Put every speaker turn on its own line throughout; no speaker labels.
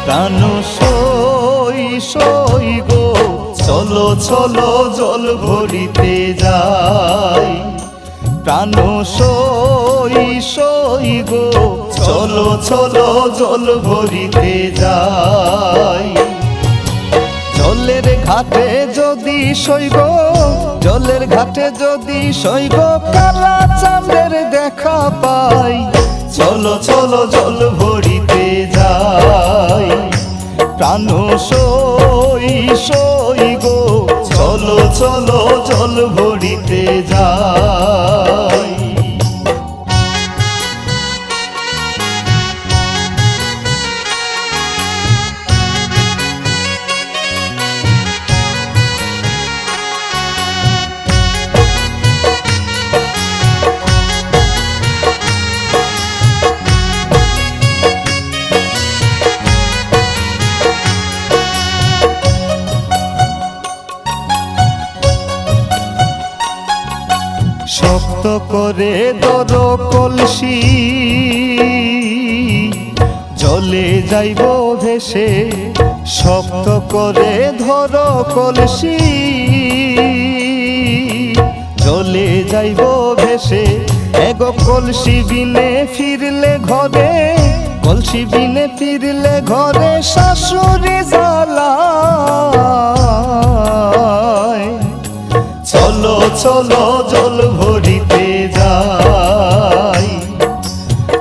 প্রাণ সই সই গো চলো চলো জল ভরিতে যাই। প্রাণ সই সই গো চলো চলো জল ভরিতে যাই। জলের ঘাটে যদি সইগ, জলের ঘাটে যদি সইগ কালা চাঁদের দেখা পাই। চলো চলো জল ভরিতে যাই। প্রাণ সই সই গো চলো চলো জল ভরিতে যাই। শক্ত করে ধরো কলসি, জলে যাইব ভেসে। শক্ত করে ধরো কলসি, জলে যাইব ভেসে। এগো কলসি বিনে ফিরলে ঘরে, কলসি বিনে ফিরলে ঘরে শাশুড়ি জ্বালায়। চলো চলো জল ভরিতে যাই।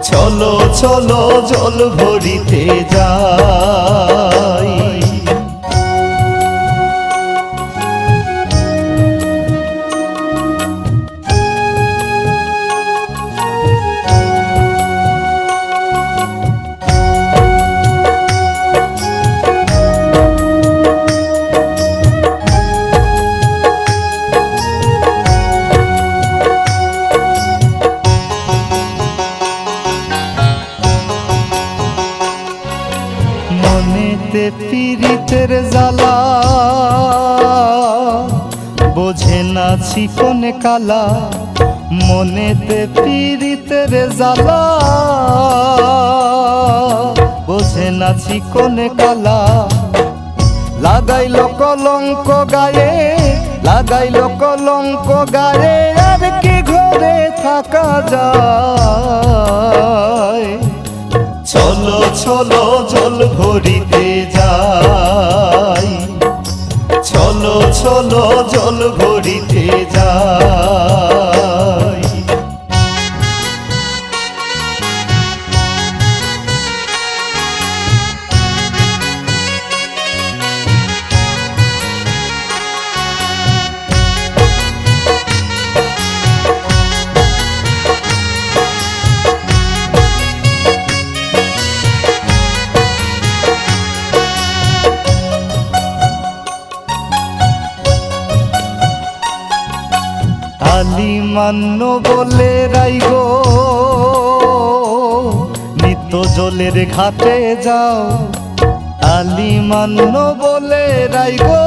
চলো চলো জল ভরিতে যাই। মনেতে পীড়িতের জ্বালা, বোঝে না চিকন কালা। মনেতে পীড়িতের জ্বালা, বোঝে না চিকন কালা। লাগাইল কলঙ্ক গায়ে, লাগাইল কলঙ্ক গায়ে। আর কি ঘরে থাকা যায়। চলো চলো জল ভরিতে যাই। চলো চলো জল ভরিতে যাই। আলি মান্য বলে রাইগো, নিত্য জলের ঘাটে যাও। আলি মান্য বলে রাইগো,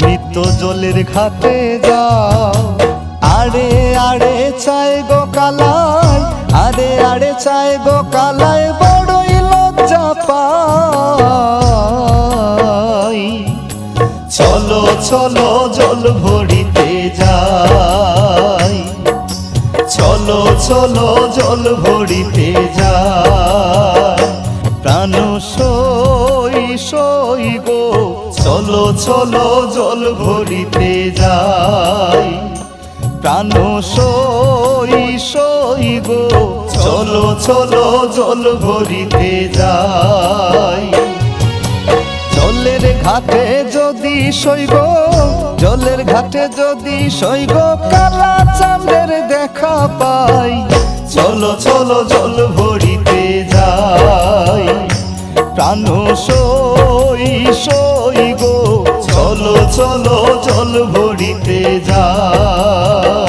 নিত্য জলের ঘাটে যাও। আড়ে আড়ে চাই গো কালাই, আড়ে আড়ে চাই গো কালাই। বড়ই লজ্জা পাই। চলো চলো জল ভরিতে যাই। চলো চলো জল ভরিতে যাই। প্রাণ সই সই গো চলো চলো জল ভরিতে যাই। প্রাণ সই সই গো চলো চলো জল ভরিতে যাই। জলের ঘাটে যদি সইগ, জলের ঘাটে যদি সইগ কালা চাঁদের দেখা পাই। চলো চলো জল ভরিতে যাই। প্রাণ সই সই গো চলো চলো জল ভরিতে যাই।